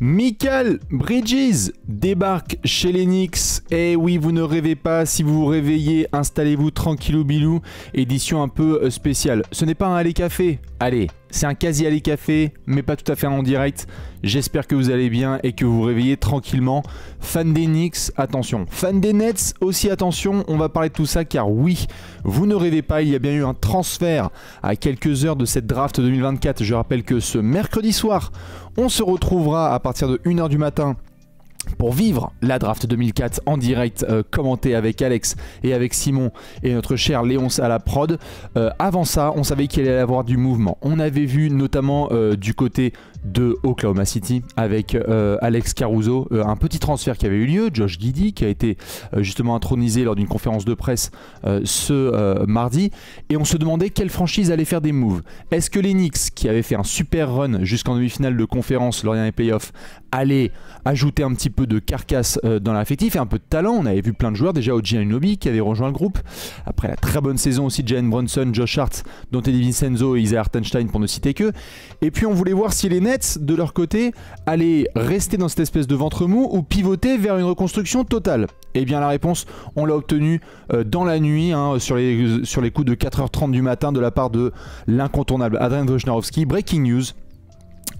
Mikal Bridges débarque chez les Knicks. Eh oui, vous ne rêvez pas, si vous vous réveillez, installez-vous tranquillou bilou. Édition un peu spéciale. Ce n'est pas un Allez Café. Allez, c'est un quasi Allez Café, mais pas tout à fait en direct. J'espère que vous allez bien et que vous vous réveillez tranquillement. Fan des Knicks, attention. Fan des Nets, aussi attention. On va parler de tout ça car oui, vous ne rêvez pas, il y a bien eu un transfert à quelques heures de cette draft 2024. Je rappelle que ce mercredi soir, on se retrouvera à partir de 1h du matin pour vivre la draft 2004 en direct, commenté avec Alex et avec Simon et notre cher Léonce à la prod. Avant ça, on savait qu'il allait y avoir du mouvement. On avait vu notamment du côté de Oklahoma City avec Alex Caruso, un petit transfert qui avait eu lieu, Josh Giddey qui a été justement intronisé lors d'une conférence de presse ce mardi, et on se demandait quelle franchise allait faire des moves. Est-ce que les Knicks, qui avaient fait un super run jusqu'en demi-finale de conférence lors des playoffs, allaient ajouter un petit peu de carcasse dans l'effectif et un peu de talent? On avait vu plein de joueurs, déjà OG Anunoby qui avait rejoint le groupe, après la très bonne saison aussi de Jalen Brunson, Josh Hart, Donte DiVincenzo et Isaiah Hartenstein pour ne citer que. Et puis on voulait voir si les Nets, de leur côté, allaient rester dans cette espèce de ventre mou ou pivoter vers une reconstruction totale. Et bien la réponse, on l'a obtenue dans la nuit, sur les coups de 4h30 du matin de la part de l'incontournable Adrian Wojnarowski. Breaking news.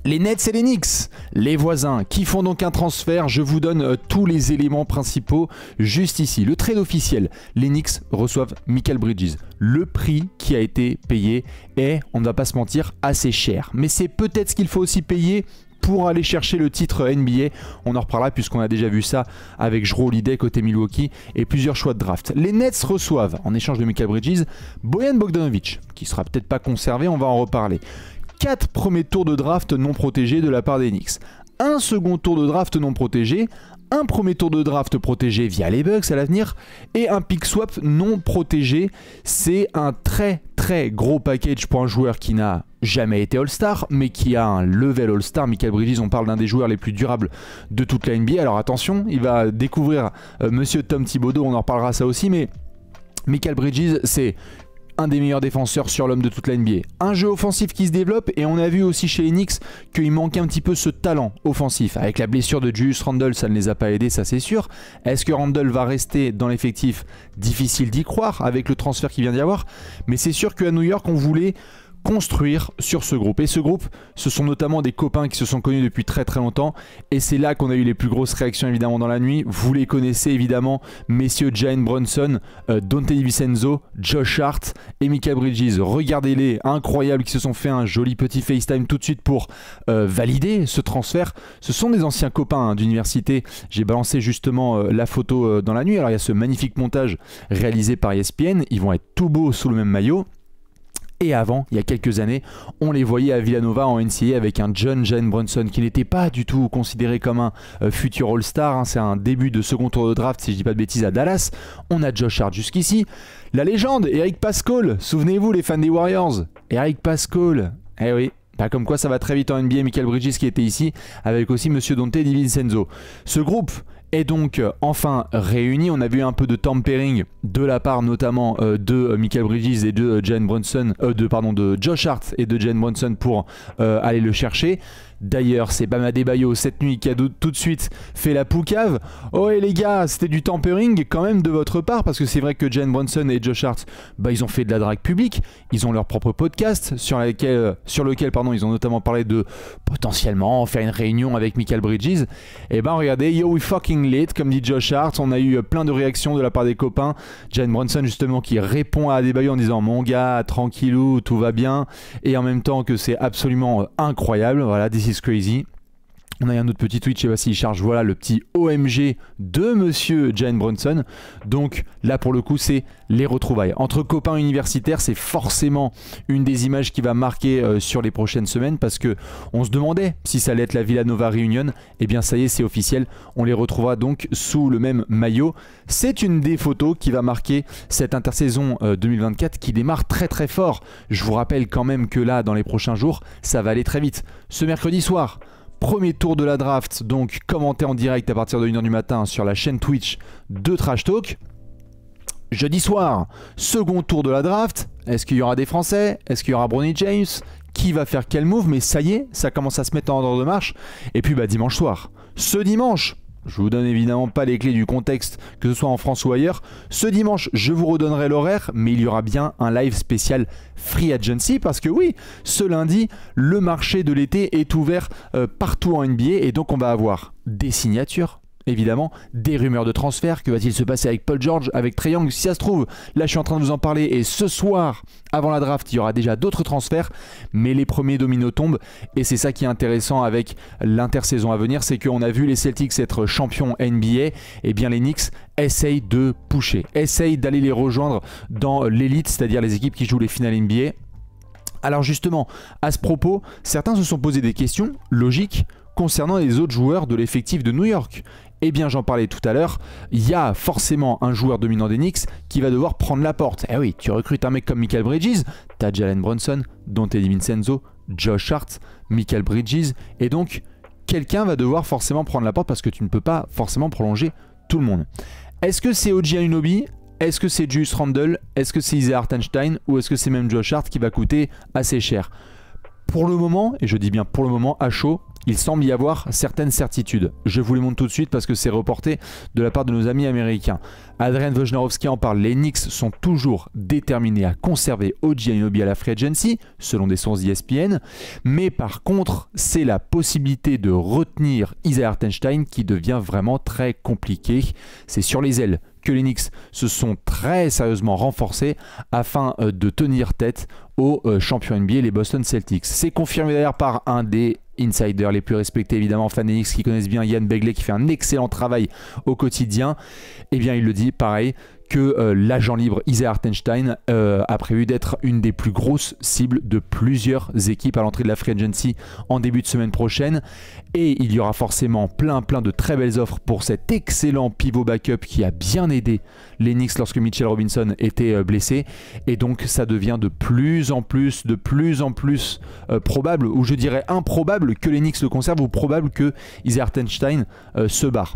Les Nets et les Knicks, les voisins, qui font donc un transfert. Je vous donne tous les éléments principaux juste ici. Le trade officiel, les Knicks reçoivent Mikal Bridges. Le prix qui a été payé est, on ne va pas se mentir, assez cher. Mais c'est peut-être ce qu'il faut aussi payer pour aller chercher le titre NBA. On en reparlera puisqu'on a déjà vu ça avec Jrue Holiday côté Milwaukee et plusieurs choix de draft. Les Nets reçoivent, en échange de Mikal Bridges, Bojan Bogdanovic, qui sera peut-être pas conservé, on va en reparler. 4 premiers tours de draft non protégés de la part des Knicks. Un second tour de draft non protégé, un premier tour de draft protégé via les Bucks à l'avenir et un pick swap non protégé. C'est un très gros package pour un joueur qui n'a jamais été All-Star mais qui a un level All-Star. Mikal Bridges, on parle d'un des joueurs les plus durables de toute la NBA. Alors attention, il va découvrir Monsieur Tom Thibodeau, on en reparlera ça aussi, mais Mikal Bridges, c'est un des meilleurs défenseurs sur l'homme de toute la NBA. Un jeu offensif qui se développe et on a vu aussi chez les Knicks qu'il manquait un petit peu ce talent offensif. Avec la blessure de Julius Randle, ça ne les a pas aidés, ça c'est sûr. Est-ce que Randle va rester dans l'effectif? Difficile d'y croire avec le transfert qui vient d'y avoir. Mais c'est sûr qu'à New York, on voulait construire sur ce groupe. Et ce groupe, ce sont notamment des copains qui se sont connus depuis très longtemps. Et c'est là qu'on a eu les plus grosses réactions évidemment dans la nuit. Vous les connaissez évidemment, messieurs Jalen Brunson, Donte DiVincenzo, Josh Hart et Mikal Bridges. Regardez-les, incroyables, qui se sont fait un joli petit FaceTime tout de suite pour valider ce transfert. Ce sont des anciens copains d'université. J'ai balancé justement la photo dans la nuit. Alors il y a ce magnifique montage réalisé par ESPN. Ils vont être tout beaux sous le même maillot. Et avant, il y a quelques années, on les voyait à Villanova en NCAA avec un Jalen Brunson qui n'était pas du tout considéré comme un futur All-Star. C'est un début de second tour de draft, si je dis pas de bêtises, à Dallas. On a Josh Hart jusqu'ici. La légende, Eric Paschall. Souvenez-vous les fans des Warriors. Eric Paschall. Eh oui. Pas comme quoi ça va très vite en NBA. Mikal Bridges qui était ici avec aussi Monsieur Donte DiVincenzo. Ce groupe est donc enfin réuni. On a vu un peu de tampering de la part notamment de Mikal Bridges et de Jalen Brunson, de Josh Hart et de Jalen Brunson pour aller le chercher. D'ailleurs, c'est Bam Adebayo cette nuit qui a tout de suite fait la poucave. Oh et les gars, c'était du tampering quand même de votre part, parce que c'est vrai que Jalen Brunson et Josh Hart, ils ont fait de la drague publique. Ils ont leur propre podcast sur lequel ils ont notamment parlé de potentiellement faire une réunion avec Mikal Bridges. Et regardez, yo we fucking lit, comme dit Josh Hart. On a eu plein de réactions de la part des copains. Jalen Brunson justement qui répond à Adebayo en disant mon gars, tranquillou, tout va bien, et en même temps que c'est absolument incroyable. Voilà, this is crazy. On a un autre petit tweet, je sais pas s'il charge, voilà le petit OMG de Monsieur Jalen Brunson. Donc là pour le coup c'est les retrouvailles. Entre copains universitaires, c'est forcément une des images qui va marquer sur les prochaines semaines, parce que on se demandait si ça allait être la Villanova Reunion. Et bien ça y est, c'est officiel, on les retrouvera donc sous le même maillot. C'est une des photos qui va marquer cette intersaison 2024 qui démarre très fort. Je vous rappelle quand même que là dans les prochains jours, ça va aller très vite. Ce mercredi soir, premier tour de la draft, donc commenté en direct à partir de 1h du matin sur la chaîne Twitch de Trash Talk. Jeudi soir, second tour de la draft. Est-ce qu'il y aura des Français? Est-ce qu'il y aura Bronny James? qui va faire quel move, mais ça y est, ça commence à se mettre en ordre de marche. Et puis dimanche soir, ce dimanche, je vous donne évidemment pas les clés du contexte, que ce soit en France ou ailleurs. Ce dimanche, je vous redonnerai l'horaire, mais il y aura bien un live spécial Free Agency parce que oui, ce lundi, le marché de l'été est ouvert partout en NBA et donc on va avoir des signatures. Évidemment, des rumeurs de transfert. Que va-t-il se passer avec Paul George, avec Trae Young? Si ça se trouve, là je suis en train de vous en parler et ce soir, avant la draft, il y aura déjà d'autres transferts, mais les premiers dominos tombent et c'est ça qui est intéressant avec l'intersaison à venir, c'est qu'on a vu les Celtics être champions NBA, et bien les Knicks essayent de pusher, essayent d'aller les rejoindre dans l'élite, c'est-à-dire les équipes qui jouent les finales NBA. Alors justement, à ce propos, certains se sont posé des questions logiques concernant les autres joueurs de l'effectif de New York. Eh bien, j'en parlais tout à l'heure, il y a forcément un joueur dominant des Knicks qui va devoir prendre la porte. Eh oui, tu recrutes un mec comme Mikal Bridges, t'as Jalen Brunson, Donte DiVincenzo, Josh Hart, Mikal Bridges, et donc quelqu'un va devoir forcément prendre la porte parce que tu ne peux pas forcément prolonger tout le monde. Est-ce que c'est OG Anunoby? Est-ce que c'est Julius Randle? Est-ce que c'est Isaiah Hartenstein? Ou est-ce que c'est même Josh Hart qui va coûter assez cher? Pour le moment, et je dis bien pour le moment, à chaud, il semble y avoir certaines certitudes. Je vous les montre tout de suite parce que c'est reporté de la part de nos amis américains. Adrian Wojnarowski en parle, les Knicks sont toujours déterminés à conserver OG Anunoby à la Free Agency, selon des sources d'ESPN, mais par contre, c'est la possibilité de retenir Isaiah Hartenstein qui devient vraiment très compliqué. C'est sur les ailes que les Knicks se sont très sérieusement renforcés afin de tenir tête aux champions NBA, les Boston Celtics. C'est confirmé d'ailleurs par un des insiders les plus respectés, évidemment, fans des Knicks qui connaissent bien, Yann Begley, qui fait un excellent travail au quotidien. Eh bien, il le dit, pareil, que l'agent libre Isaiah Hartenstein a prévu d'être une des plus grosses cibles de plusieurs équipes à l'entrée de la Free Agency en début de semaine prochaine. Et il y aura forcément plein de très belles offres pour cet excellent pivot backup qui a bien aidé les Knicks lorsque Mitchell Robinson était blessé. Et donc ça devient de plus en plus probable, ou je dirais improbable que les Knicks le conservent, ou probable que Isaiah Hartenstein se barre.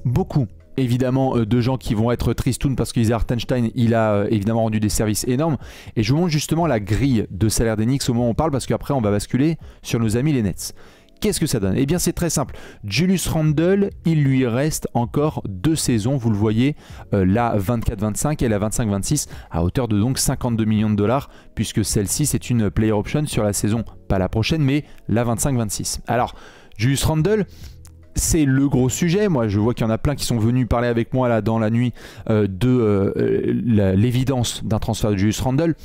Beaucoup évidemment de gens qui vont être tristounes parce qu'Isaiah Hartenstein il a évidemment rendu des services énormes, et je vous montre justement la grille de salaire des Knicks au moment où on parle, parce qu'après on va basculer sur nos amis les Nets. Qu'est-ce que ça donne? Eh bien c'est très simple. Julius Randle, il lui reste encore 2 saisons, vous le voyez, la 24-25 et la 25-26, à hauteur de donc 52 millions de dollars, puisque celle-ci c'est une player option sur la saison, pas la prochaine, mais la 25-26. Alors, Julius Randle, c'est le gros sujet. Moi je vois qu'il y en a plein qui sont venus parler avec moi là dans la nuit de l'évidence d'un transfert de Julius Randle.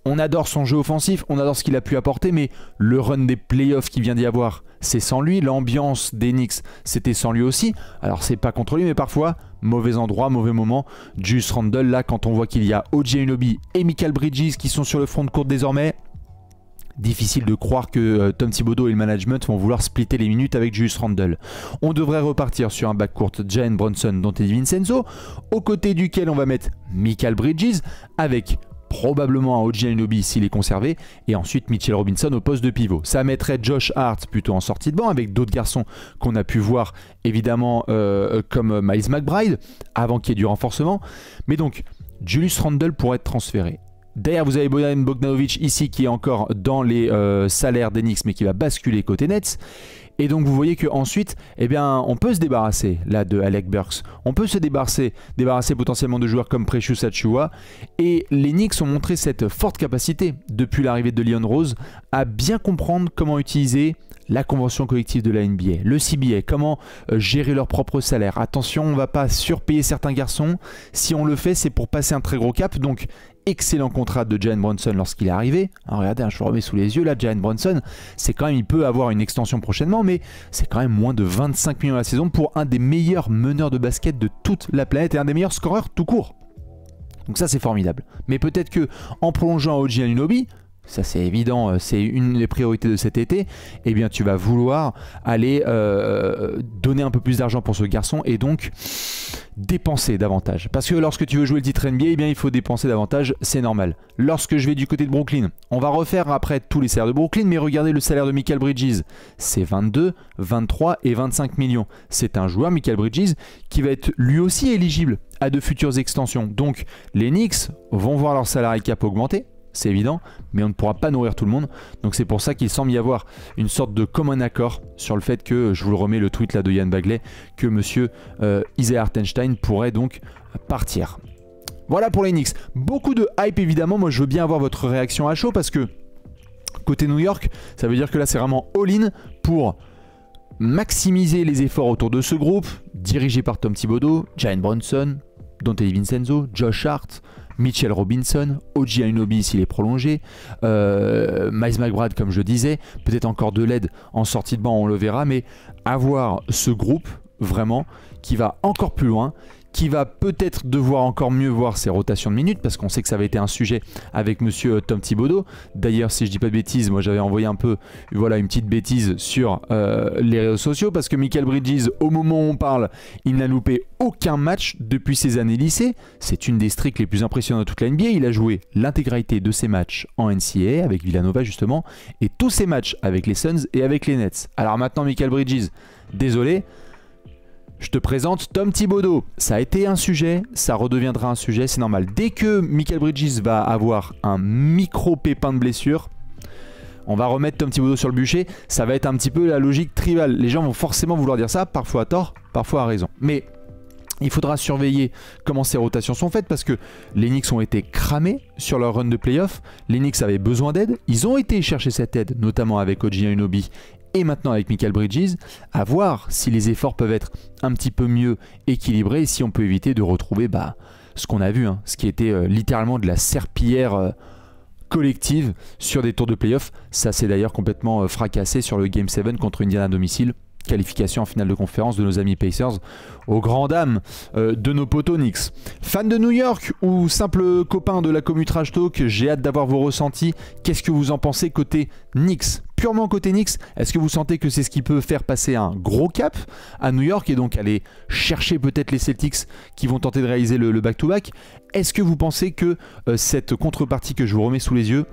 On adore son jeu offensif, on adore ce qu'il a pu apporter, mais le run des playoffs qu'il vient d'y avoir, c'est sans lui. L'ambiance des Knicks, c'était sans lui aussi. Alors c'est pas contre lui, mais parfois, mauvais endroit, mauvais moment. Julius Randle, là, quand on voit qu'il y a OG Anunoby et Mikal Bridges qui sont sur le front de court désormais, difficile de croire que Tom Thibodeau et le management vont vouloir splitter les minutes avec Julius Randle. On devrait repartir sur un backcourt Jalen Brunson, Donte DiVincenzo, aux côtés duquel on va mettre Mikal Bridges, avec probablement un OG Anunoby s'il est conservé, et ensuite Mitchell Robinson au poste de pivot. Ça mettrait Josh Hart plutôt en sortie de banc, avec d'autres garçons qu'on a pu voir évidemment comme Miles McBride, avant qu'il y ait du renforcement. Mais donc, Julius Randle pourrait être transféré. Derrière, vous avez Bojan Bogdanovic ici qui est encore dans les salaires des Knicks, mais qui va basculer côté Nets. Et donc vous voyez qu'ensuite, eh bien, on peut se débarrasser là de Alec Burks. On peut se débarrasser potentiellement de joueurs comme Precious Achiuwa. Et les Knicks ont montré cette forte capacité depuis l'arrivée de Leon Rose à bien comprendre comment utiliser la convention collective de la NBA, le CBA, comment gérer leur propre salaire. Attention, on ne va pas surpayer certains garçons. Si on le fait, c'est pour passer un très gros cap. Donc, excellent contrat de Jalen Brunson lorsqu'il est arrivé. Alors, regardez, je vous remets sous les yeux là, Jalen Brunson, c'est quand même, il peut avoir une extension prochainement, mais c'est quand même moins de 25 millions à la saison pour un des meilleurs meneurs de basket de toute la planète et un des meilleurs scoreurs tout court. Donc ça, c'est formidable. Mais peut-être que en prolongeant OG Anunoby, ça c'est évident, c'est une des priorités de cet été, eh bien tu vas vouloir aller donner un peu plus d'argent pour ce garçon et donc dépenser davantage. Parce que lorsque tu veux jouer le titre NBA, eh bien il faut dépenser davantage, c'est normal. Lorsque je vais du côté de Brooklyn, on va refaire après tous les salaires de Brooklyn, mais regardez le salaire de Mikal Bridges, c'est 22, 23 et 25 millions. C'est un joueur, Mikal Bridges, qui va être lui aussi éligible à de futures extensions. Donc les Knicks vont voir leur salarié cap augmenter. c'est évident, mais on ne pourra pas nourrir tout le monde. Donc c'est pour ça qu'il semble y avoir une sorte de commun accord sur le fait que, je vous le remets le tweet là de Yann Bagley, que monsieur Isaiah Hartenstein pourrait donc partir. Voilà pour les Knicks. Beaucoup de hype évidemment, moi je veux bien avoir votre réaction à chaud parce que côté New York, ça veut dire que là c'est vraiment all-in pour maximiser les efforts autour de ce groupe, dirigé par Tom Thibodeau, Jalen Brunson, Donte DiVincenzo, Josh Hart, Mitchell Robinson, OG Anunoby s'il est prolongé, Miles McBride comme je disais, peut-être encore de l'aide en sortie de banc, on le verra, mais avoir ce groupe vraiment qui va encore plus loin, qui va peut-être devoir encore mieux voir ses rotations de minutes parce qu'on sait que ça avait été un sujet avec monsieur Tom Thibodeau. D'ailleurs, si je dis pas de bêtises, moi j'avais envoyé un peu voilà, une petite bêtise sur les réseaux sociaux parce que Mikal Bridges, au moment où on parle, il n'a loupé aucun match depuis ses années lycée. C'est une des streaks les plus impressionnantes de toute la NBA. Il a joué l'intégralité de ses matchs en NCAA avec Villanova justement et tous ses matchs avec les Suns et avec les Nets. Alors maintenant, Mikal Bridges, désolé, je te présente Tom Thibodeau. Ça a été un sujet, ça redeviendra un sujet, c'est normal. Dès que Mikal Bridges va avoir un micro pépin de blessure, on va remettre Tom Thibodeau sur le bûcher. Ça va être un petit peu la logique tribale. Les gens vont forcément vouloir dire ça, parfois à tort, parfois à raison. Mais il faudra surveiller comment ces rotations sont faites parce que les Knicks ont été cramés sur leur run de playoff. Les Knicks avaient besoin d'aide. Ils ont été chercher cette aide, notamment avec OG Anunoby et maintenant avec Mikal Bridges, à voir si les efforts peuvent être un petit peu mieux équilibrés et si on peut éviter de retrouver ce qu'on a vu, hein, ce qui était littéralement de la serpillière collective sur des tours de playoff. Ça s'est d'ailleurs complètement fracassé sur le Game 7 contre Indiana à domicile. Qualification en finale de conférence de nos amis Pacers aux grandes dames de nos potos Knicks. Fans de New York ou simple copain de la commu Trash Talk, j'ai hâte d'avoir vos ressentis. Qu'est-ce que vous en pensez côté Knicks? Purement côté Knicks, est-ce que vous sentez que c'est ce qui peut faire passer un gros cap à New York et donc aller chercher peut-être les Celtics qui vont tenter de réaliser le back-to-back? Est-ce que vous pensez que cette contrepartie que je vous remets sous les yeux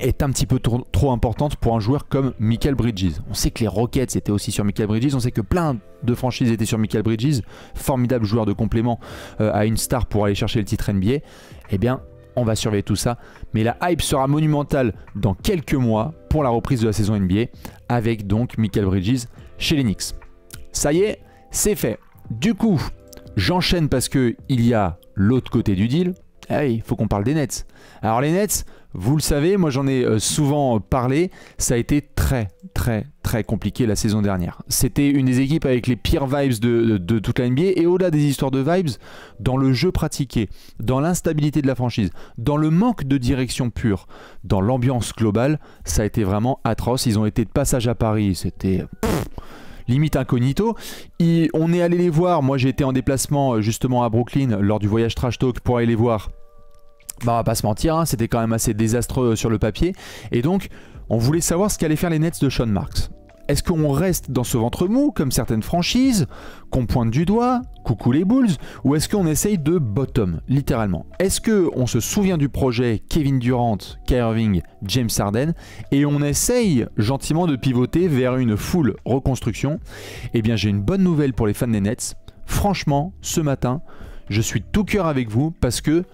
est un petit peu trop importante pour un joueur comme Mikal Bridges? On sait que les Rockets étaient aussi sur Mikal Bridges, on sait que plein de franchises étaient sur Mikal Bridges, formidable joueur de complément à une star pour aller chercher le titre NBA. Eh bien, on va surveiller tout ça, mais la hype sera monumentale dans quelques mois pour la reprise de la saison NBA avec donc Mikal Bridges chez les Knicks. Ça y est, c'est fait. Du coup, j'enchaîne parce qu'il y a l'autre côté du deal. Ah oui, il faut qu'on parle des Nets. Alors les Nets, vous le savez, moi j'en ai souvent parlé, ça a été très compliqué la saison dernière. C'était une des équipes avec les pires vibes de toute la NBA et au-delà des histoires de vibes, dans le jeu pratiqué, dans l'instabilité de la franchise, dans le manque de direction pure, dans l'ambiance globale, ça a été vraiment atroce. Ils ont été de passage à Paris, c'était limite incognito. On est allé les voir, moi j'ai été en déplacement justement à Brooklyn lors du voyage Trash Talk pour aller les voir. On va pas se mentir, hein, c'était quand même assez désastreux sur le papier. Et donc, on voulait savoir ce qu'allaient faire les Nets de Sean Marks. Est-ce qu'on reste dans ce ventre mou, comme certaines franchises, qu'on pointe du doigt, coucou les Bulls, ou est-ce qu'on essaye de bottom, littéralement? Est-ce qu'on se souvient du projet Kevin Durant, Kyrie Irving, James Harden, et on essaye gentiment de pivoter vers une full reconstruction? Eh bien, j'ai une bonne nouvelle pour les fans des Nets. Franchement, ce matin, je suis tout cœur avec vous parce que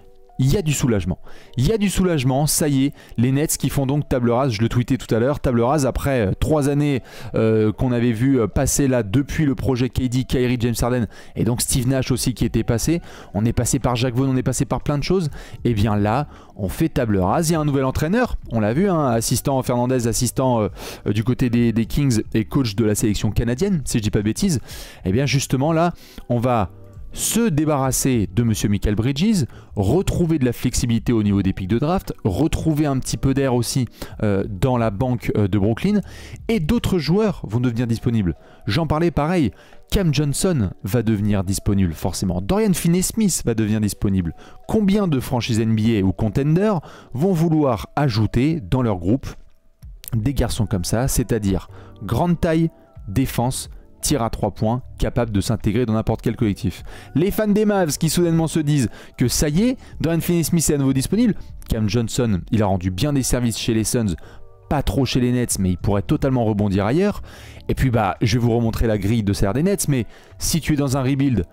il y a du soulagement. Il y a du soulagement, ça y est, les Nets qui font donc table rase, je le tweetais tout à l'heure, table rase après 3 années qu'on avait vu passer là depuis le projet KD, Kyrie, James Harden et donc Steve Nash aussi qui était passé. On est passé par Jacques Vaughn, on est passé par plein de choses. Et bien là, on fait table rase, il y a un nouvel entraîneur, on l'a vu, hein, assistant Fernandez, assistant du côté des Kings et coach de la sélection canadienne, si je dis pas de bêtises. Et bien justement là, on va se débarrasser de monsieur Mikal Bridges, retrouver de la flexibilité au niveau des pics de draft, retrouver un petit peu d'air aussi dans la banque de Brooklyn, et d'autres joueurs vont devenir disponibles. J'en parlais pareil, Cam Johnson va devenir disponible forcément, Dorian Finney-Smith va devenir disponible. Combien de franchises NBA ou contenders vont vouloir ajouter dans leur groupe des garçons comme ça, c'est-à-dire grande taille, défense, tir à 3 points, capable de s'intégrer dans n'importe quel collectif. Les fans des Mavs qui soudainement se disent que ça y est, Dorian Finney-Smith est à nouveau disponible. Cam Johnson, il a rendu bien des services chez les Suns, pas trop chez les Nets, mais il pourrait totalement rebondir ailleurs. Et puis je vais vous remontrer la grille de salaire des Nets, mais si tu es dans un rebuild,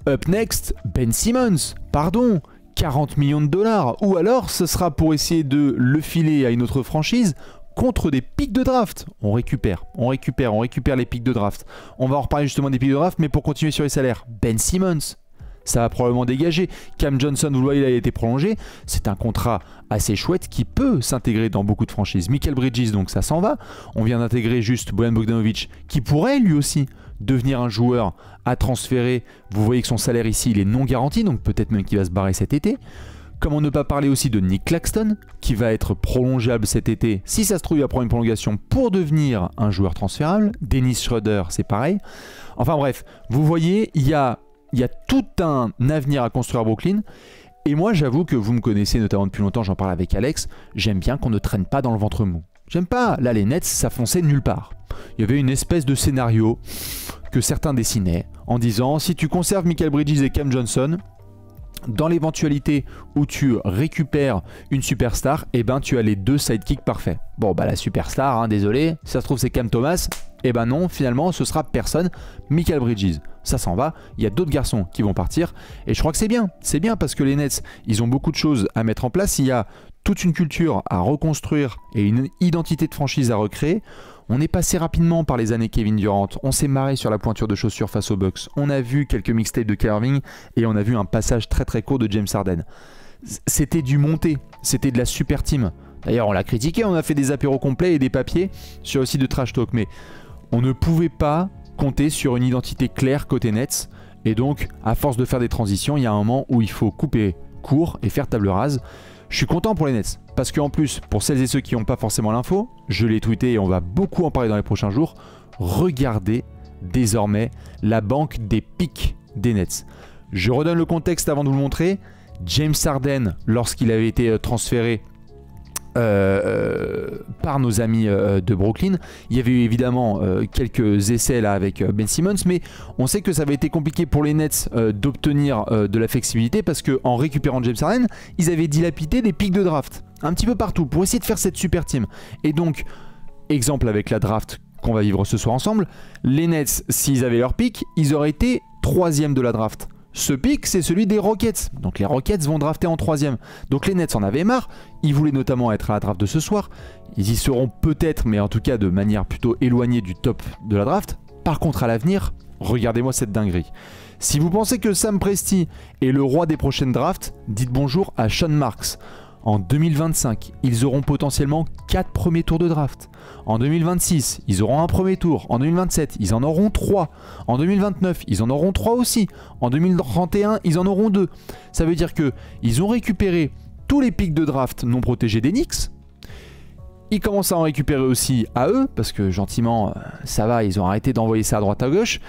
up next, Ben Simmons, pardon, 40 millions de dollars. Ou alors, ce sera pour essayer de le filer à une autre franchise contre des pics de draft. On récupère les pics de draft. On va en reparler justement des pics de draft, mais pour continuer sur les salaires, Ben Simmons, ça va probablement dégager. Cam Johnson, vous le voyez, il a été prolongé. C'est un contrat assez chouette qui peut s'intégrer dans beaucoup de franchises. Mikal Bridges, donc ça s'en va. On vient d'intégrer juste Bojan Bogdanovic, qui pourrait lui aussi devenir un joueur à transférer. Vous voyez que son salaire ici, il est non garanti, donc peut-être même qu'il va se barrer cet été. Comment ne pas parler aussi de Nick Claxton, qui va être prolongeable cet été. Si ça se trouve, il va prendre une prolongation pour devenir un joueur transférable. Dennis Schroeder, c'est pareil. Enfin bref, vous voyez, il y a tout un avenir à construire à Brooklyn. Et moi, j'avoue que vous me connaissez notamment depuis longtemps, j'en parle avec Alex, j'aime bien qu'on ne traîne pas dans le ventre mou. J'aime pas. Là, les Nets, ça fonçait nulle part. Il y avait une espèce de scénario que certains dessinaient en disant, si tu conserves Mikal Bridges et Cam Johnson, dans l'éventualité où tu récupères une superstar, eh ben tu as les deux sidekicks parfaits. Bon bah la superstar, hein, désolé, si ça se trouve c'est Cam Thomas, eh ben non, finalement ce sera personne, Mikal Bridges. Ça s'en va, il y a d'autres garçons qui vont partir, et je crois que c'est bien parce que les Nets, ils ont beaucoup de choses à mettre en place, il y a toute une culture à reconstruire et une identité de franchise à recréer. On est passé rapidement par les années Kevin Durant, on s'est marré sur la pointure de chaussures face aux Bucks, on a vu quelques mixtapes de Kyrie Irving et on a vu un passage très très court de James Harden. C'était du monté, c'était de la super team. D'ailleurs on l'a critiqué, on a fait des apéros complets et des papiers sur le site de Trash Talk, mais on ne pouvait pas compter sur une identité claire côté Nets, et donc à force de faire des transitions, il y a un moment où il faut couper court et faire table rase. Je suis content pour les Nets, parce qu'en plus, pour celles et ceux qui n'ont pas forcément l'info, je l'ai tweeté et on va beaucoup en parler dans les prochains jours, regardez désormais la banque des pics des Nets. Je redonne le contexte avant de vous le montrer. James Harden, lorsqu'il avait été transféré par nos amis de Brooklyn, il y avait eu évidemment quelques essais là avec Ben Simmons, mais on sait que ça avait été compliqué pour les Nets d'obtenir de la flexibilité parce qu'en récupérant James Harden, ils avaient dilapidé des pics de draft un petit peu partout pour essayer de faire cette super team. Et donc, exemple avec la draft qu'on va vivre ce soir ensemble, les Nets, s'ils avaient leur pick, ils auraient été 3e de la draft. Ce pick, c'est celui des Rockets. Donc les Rockets vont drafter en 3e. Donc les Nets en avaient marre. Ils voulaient notamment être à la draft de ce soir. Ils y seront peut-être, mais en tout cas de manière plutôt éloignée du top de la draft. Par contre, à l'avenir, regardez-moi cette dinguerie. Si vous pensez que Sam Presti est le roi des prochaines drafts, dites bonjour à Sean Marks. En 2025, ils auront potentiellement 4 premiers tours de draft. En 2026, ils auront un premier tour. En 2027, ils en auront 3. En 2029, ils en auront 3 aussi. En 2031, ils en auront 2. Ça veut dire qu'ils ont récupéré tous les pics de draft non protégés des Knicks. Ils commencent à en récupérer aussi à eux, parce que gentiment, ça va, ils ont arrêté d'envoyer ça à droite à gauche.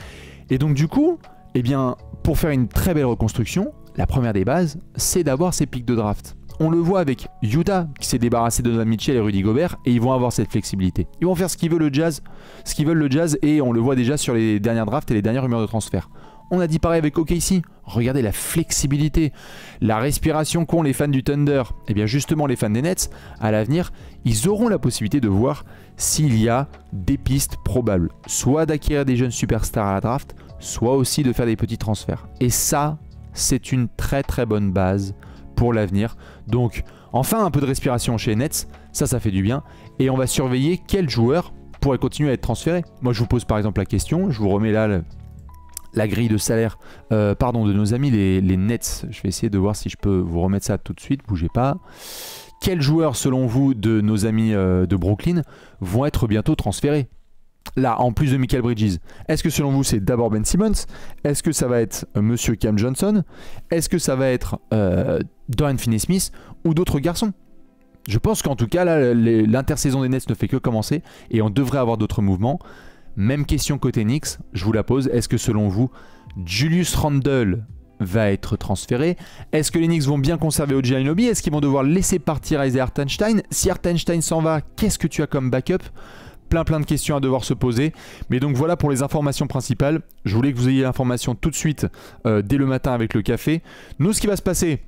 Et donc du coup, eh bien, pour faire une très belle reconstruction, la première des bases, c'est d'avoir ces pics de draft. On le voit avec Utah qui s'est débarrassé de Donovan Mitchell et Rudy Gobert, et ils vont avoir cette flexibilité. Ils vont faire ce qu'ils veulent le Jazz, et on le voit déjà sur les dernières drafts et les dernières rumeurs de transfert. On a dit pareil avec OKC. Regardez la flexibilité, la respiration qu'ont les fans du Thunder. Et bien justement les fans des Nets, à l'avenir, ils auront la possibilité de voir s'il y a des pistes probables. Soit d'acquérir des jeunes superstars à la draft, soit aussi de faire des petits transferts. Et ça, c'est une très très bonne base pour l'avenir. Donc enfin un peu de respiration chez les Nets, ça fait du bien. Et on va surveiller quel joueur pourrait continuer à être transféré. Moi je vous pose par exemple la question, je vous remets là la grille de salaire de nos amis les Nets. Je vais essayer de voir si je peux vous remettre ça tout de suite, bougez pas. Quels joueurs selon vous de nos amis de Brooklyn vont être bientôt transférés? Là, en plus de Mikal Bridges, est-ce que selon vous c'est d'abord Ben Simmons? Est-ce que ça va être Monsieur Cam Johnson? Est-ce que ça va être Dorian Finney-Smith ou d'autres garçons? Je pense qu'en tout cas, là, l'intersaison des Nets ne fait que commencer et on devrait avoir d'autres mouvements. Même question côté Knicks, je vous la pose. Est-ce que selon vous, Julius Randle va être transféré? Est-ce que les Knicks vont bien conserver OG Anunoby? Est-ce qu'ils vont devoir laisser partir Isaiah Hartenstein? Si Hartenstein s'en va, qu'est-ce que tu as comme backup? Plein de questions à devoir se poser. Mais donc voilà pour les informations principales. Je voulais que vous ayez l'information tout de suite dès le matin avec le café. Nous, ce qui va se passer,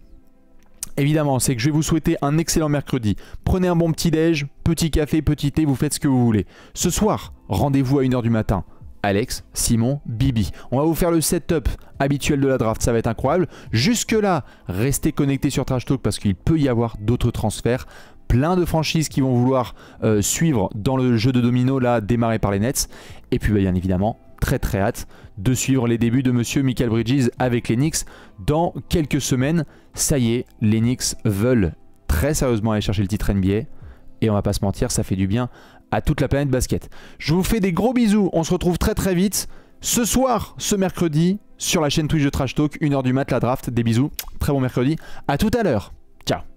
évidemment, c'est que je vais vous souhaiter un excellent mercredi. Prenez un bon petit déj, petit café, petit thé, vous faites ce que vous voulez. Ce soir, rendez-vous à 1h du matin Alex, Simon, Bibi. On va vous faire le setup habituel de la draft, ça va être incroyable. Jusque là, restez connectés sur Trash Talk parce qu'il peut y avoir d'autres transferts. Plein de franchises qui vont vouloir suivre dans le jeu de domino là, démarré par les Nets. Et puis bien évidemment, très hâte de suivre les débuts de monsieur Mikal Bridges avec les Knicks dans quelques semaines. Ça y est, les Knicks veulent très sérieusement aller chercher le titre NBA. Et on va pas se mentir, ça fait du bien à toute la planète basket. Je vous fais des gros bisous, on se retrouve très vite. Ce soir, ce mercredi, sur la chaîne Twitch de Trash Talk, 1h du mat, la draft. Des bisous, très bon mercredi. À tout à l'heure. Ciao.